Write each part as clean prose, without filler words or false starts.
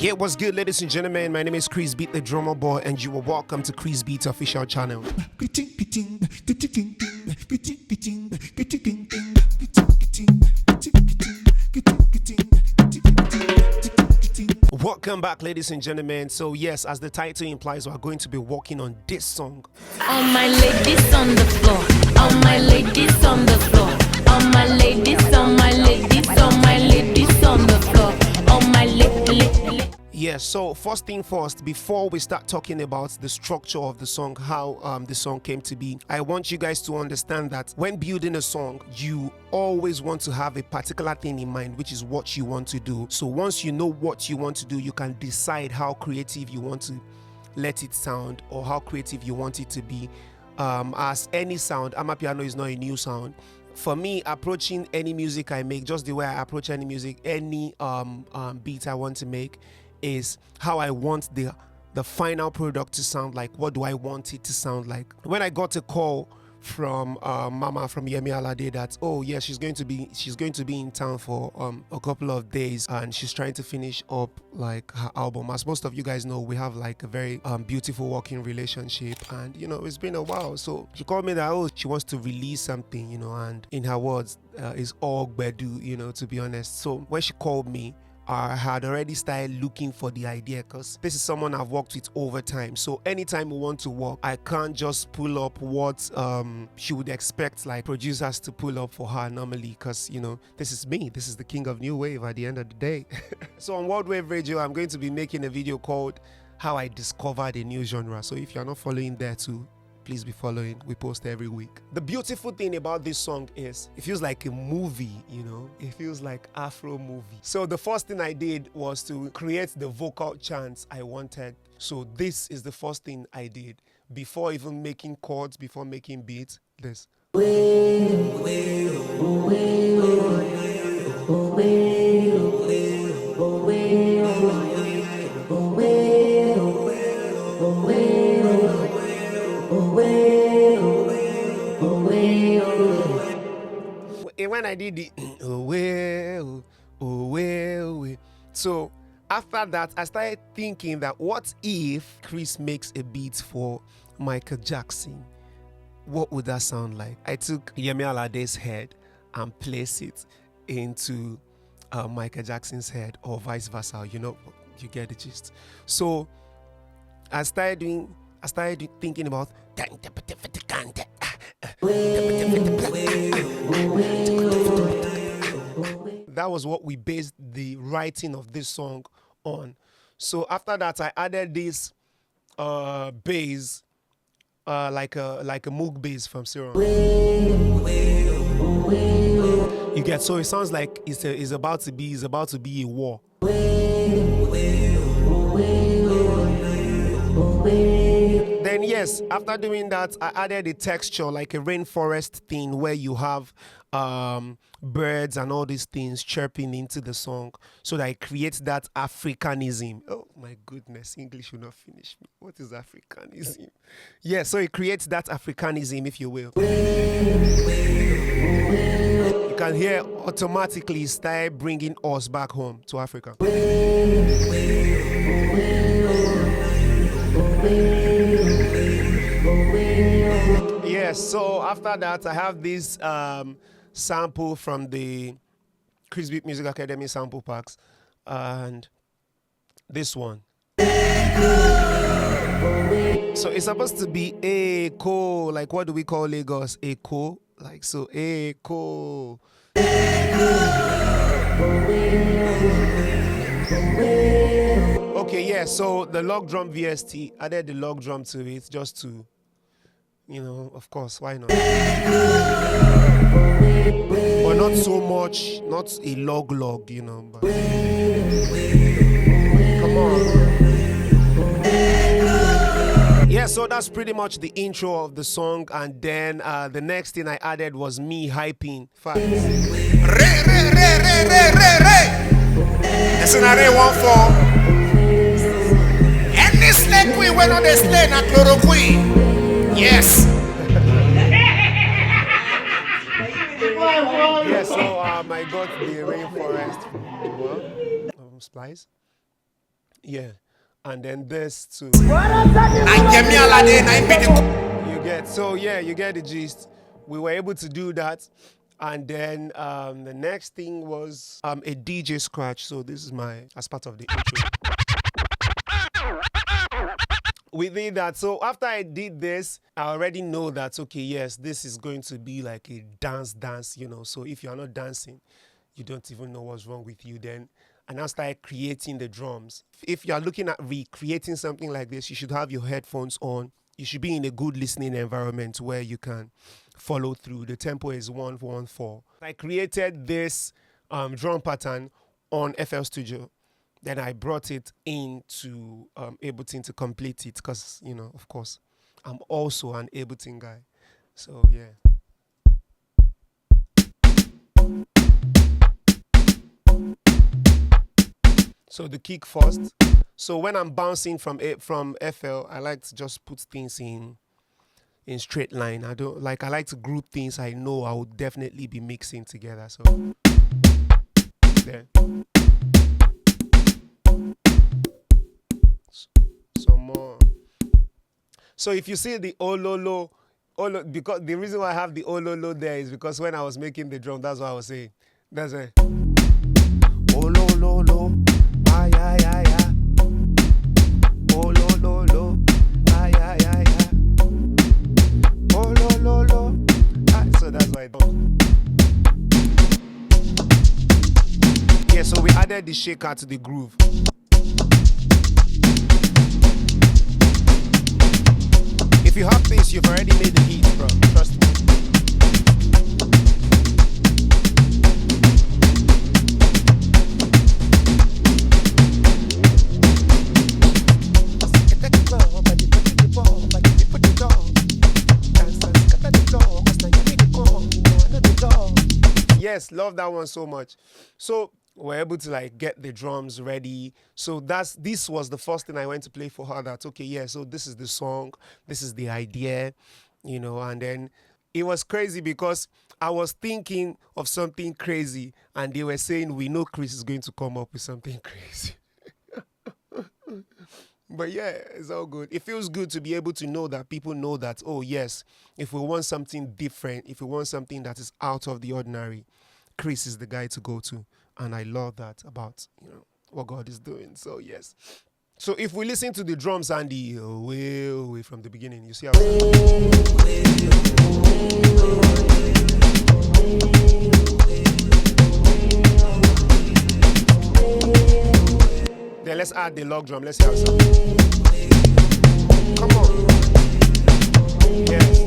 Yeah, what's good, ladies and gentlemen? My name is Krizbeatz, the drummer boy, and you are welcome to Krizbeatz official channel. Welcome back, ladies and gentlemen. So yes, as the title implies, we are going to be working on this song. All my ladies on the floor, all my ladies on the floor, all my ladies, all my ladies, all my ladies on the floor, all my ladies. Yes, so first thing first, before we start talking about the structure of the song, how the song came to be, I want you guys to understand that when building a song, you always want to have a particular thing in mind, which is what you want to do. So once you know what you want to do, you can decide how creative you want to let it sound or how creative you want it to be. As any sound, Mamapiano is not a new sound. For me, approaching any music I make, just the way I approach any music, any beat I want to make, is how I want the final product to sound like. What do I want it to sound like? When I got a call from Mama from Yemi Alade that, oh yeah, she's going to be in town for a couple of days and she's trying to finish up like her album. As most of you guys know, we have like a very beautiful working relationship, and you know, it's been a while. So she called me that, oh, she wants to release something, you know, and in her words, it's all gbedu, you know, to be honest. So when she called me, I had already started looking for the idea, because this is someone I've worked with over time. So anytime we want to work, I can't just pull up what she would expect like producers to pull up for her normally, because you know, this is me, this is the king of new wave at the end of the day. So on World Wave Radio, I'm going to be making a video called How I Discovered a New Genre. So if you're not following there too, please be following. We post every week. The beautiful thing about this song is it feels like a movie, you know, it feels like Afro movie. So the first thing I did was to create the vocal chants I wanted. So this is the first thing I did before even making chords, before making beats. This. When I did the so after that, I started thinking that what if Chris makes a beat for Michael Jackson? What would that sound like? I took Yemi Alade's head and placed it into Michael Jackson's head, or vice versa. You know, you get the gist. So I started thinking about that was what we based the writing of this song on. So after that, I added this bass, like a Moog bass from Serum. You get, so it sounds like it's about to be a war. Then yes, after doing that, I added a texture like a rainforest thing where you have birds and all these things chirping into the song, so that it creates that Africanism. Oh my goodness, English will not finish me. What is Africanism? Yeah, so it creates that Africanism, if you will. You can hear automatically start bringing us back home to Africa. Yes, so after that, I have this sample from the Krizbeatz Music Academy sample packs, and this one. So it's supposed to be echo, like what do we call Lagos? Echo, like so echo. Okay, yeah, so the log drum VST, added the log drum to it just to, you know, of course, why not? But not so much, not a log, you know, but come on. Yeah, so that's pretty much the intro of the song, and then the next thing I added was me hyping facts. Listen, I didn't want for any snake queen when on the slay na chloroquine. Yes. Yeah, so I got the rainforest from Splice. Yeah. And then this too. And Yemi Alade, na him be the You get, so yeah, you get the gist. We were able to do that. And then the next thing was a DJ scratch. So this is as part of the intro. We did that. So after I did this, I already know that, okay, yes, this is going to be like a dance, So if you're not dancing, you don't even know what's wrong with you then. And I started creating the drums. If you're looking at recreating something like this, you should have your headphones on. You should be in a good listening environment where you can follow through. The tempo is 1-1-4. I created this drum pattern on FL Studio. Then I brought it into Ableton to complete it because, of course, I'm also an Ableton guy. So, yeah. So the kick first. So when I'm bouncing from FL, I like to just put things in straight line. I like to group things I know I would definitely be mixing together. So there. Some more. So if you see the ololo, because the reason why I have the ololo there is because when I was making the drum, that's what I was saying. That's it. Ololo, ay ay ay ay. Ololo, ay ay ay ay. Ololo, ay. So that's why I don't. Yeah, so we added the shaker to the groove. If you have this, you've already made the heat, bro. Trust me. Yes, love that one so much. So we're able to like get the drums ready. So this was the first thing I went to play for her. That okay, yeah. So this is the song, this is the idea, And then it was crazy because I was thinking of something crazy, and they were saying we know Chris is going to come up with something crazy. But yeah, it's all good. It feels good to be able to know that people know that, oh yes, if we want something different, if we want something that is out of the ordinary, Chris is the guy to go to. And I love that about, what God is doing. So yes. So if we listen to the drums and the way from the beginning, you see how then let's add the log drum. Let's hear some. Come on. Yes.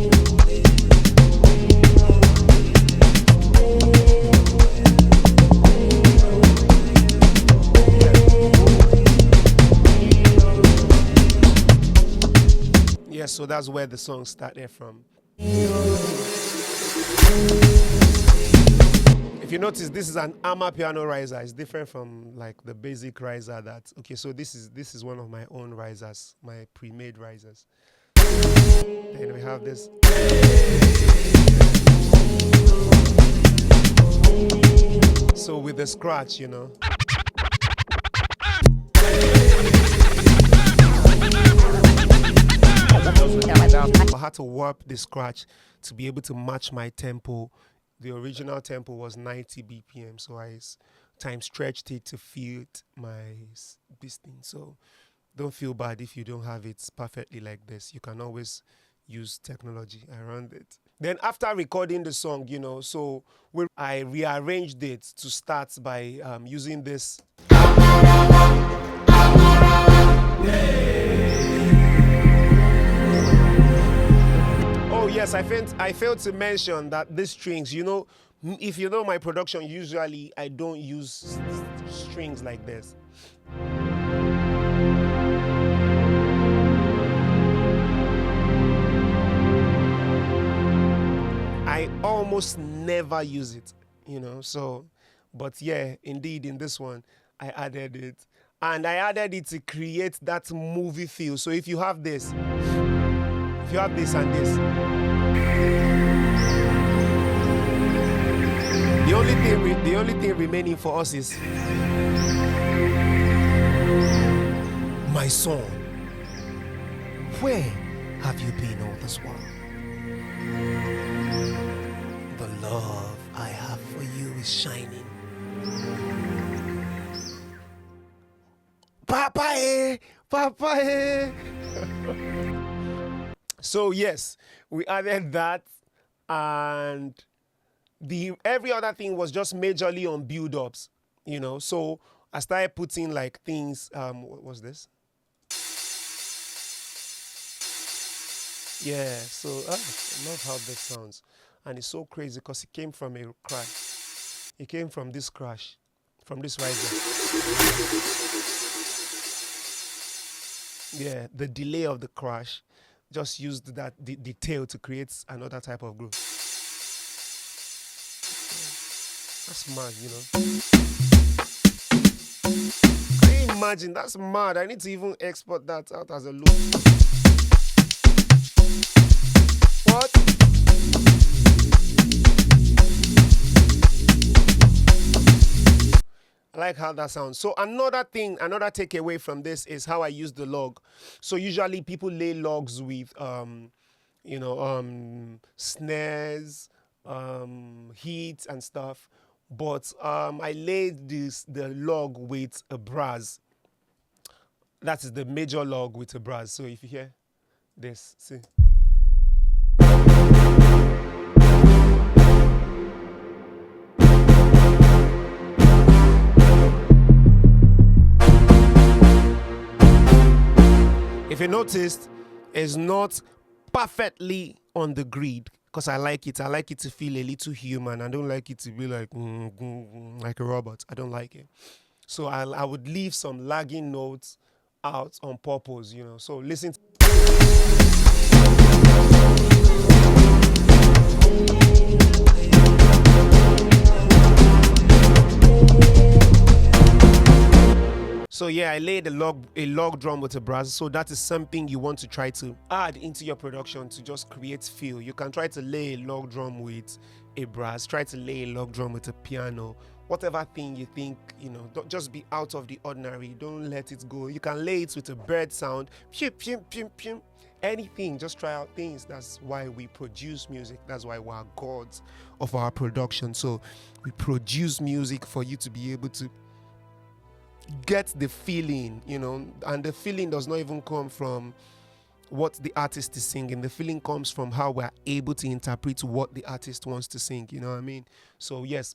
Yes, so that's where the song started from. If you notice, this is an Mamapiano riser. It's different from like the basic riser that. Okay, so this is one of my own risers, my pre-made risers. Then we have this. So with the scratch, I had to warp the scratch to be able to match my tempo. The original tempo was 90 BPM, so I time stretched it to fit this thing. So don't feel bad if you don't have it perfectly like this. You can always use technology around it. Then after recording the song, so I rearranged it to start by using this. Oh yes, I failed to mention that these strings, if you know my production, usually I don't use strings like this. I almost never use it, but yeah, indeed in this one, I added it. And I added it to create that movie feel. So if you have this and this, the only thing remaining for us is My son, where have you been all this while? The love I have for you is shining. Papa, eh? Papa, eh? So yes, we added that, and every other thing was just majorly on build-ups, you know. So I started putting like things. What was this? Yeah. So I love how this sounds, and it's so crazy because it came from a crash. It came from this crash, from this riser. Yeah, the delay of the crash just used that detail to create another type of groove. That's mad, you know. Can you imagine? That's mad. I need to even export that out as a loop. What? I like how that sounds. So another thing, another takeaway from this is how I use the log. So usually people lay logs with, snares, hits and stuff. But I laid the log with a brass. That is the major log with a brass. So if you hear this, see. If you noticed, it's not perfectly on the grid because I like it. I like it to feel a little human. I don't like it to be like a robot. I don't like it. So I would leave some lagging notes out on purpose, you know. So listen. So yeah, I laid a log drum with a brass. So that is something you want to try to add into your production to just create feel. You can try to lay a log drum with a brass, try to lay a log drum with a piano, whatever thing you think, you know, don't just be out of the ordinary. Don't let it go. You can lay it with a bird sound, anything, just try out things. That's why we produce music. That's why we're gods of our production. So we produce music for you to be able to get the feeling, you know, and the feeling does not even come from what the artist is singing. The feeling comes from how we're able to interpret what the artist wants to sing, you know what I mean? So yes,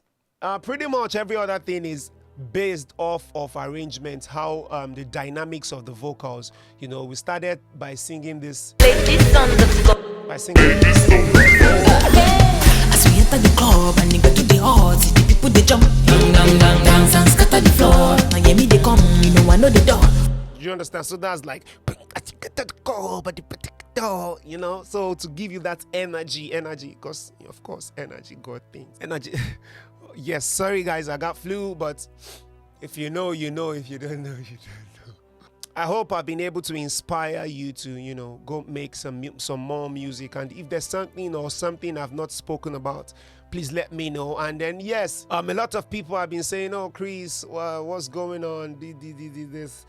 pretty much every other thing is based off of arrangements, how the dynamics of the vocals, you know. We started by singing this, Ladies on the floor. by singing this. As we enter the club and they go to the hall, see the people they jump, dance and scatter the floor. Now Yemi they come, you know I know the door. Do you understand? So that's like, you know, so to give you that energy, because of course energy got things. Energy. Yes, sorry guys, I got flu, but if you know, you know. If you don't know, you don't know. I hope I've been able to inspire you to, you know, go make some more music. And if there's something I've not spoken about, please let me know. And then yes, a lot of people have been saying, "Oh, Chris, what's going on? This."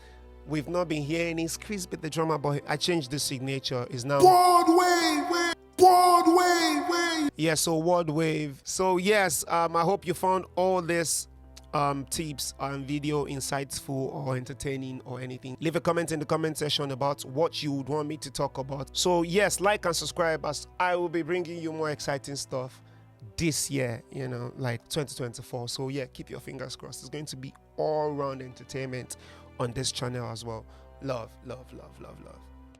We've not been hearing it's Krizbeatz the drummer, but I changed the signature. Is now Broadway. Yeah, so World Wave. So yes, I hope you found all this tips and video insightful or entertaining or anything. Leave a comment in the comment section about what you would want me to talk about. So yes, like and subscribe, as I will be bringing you more exciting stuff this year, you know, like 2024. So yeah, keep your fingers crossed. It's going to be all round entertainment on this channel as well. Love, love, love, love, love.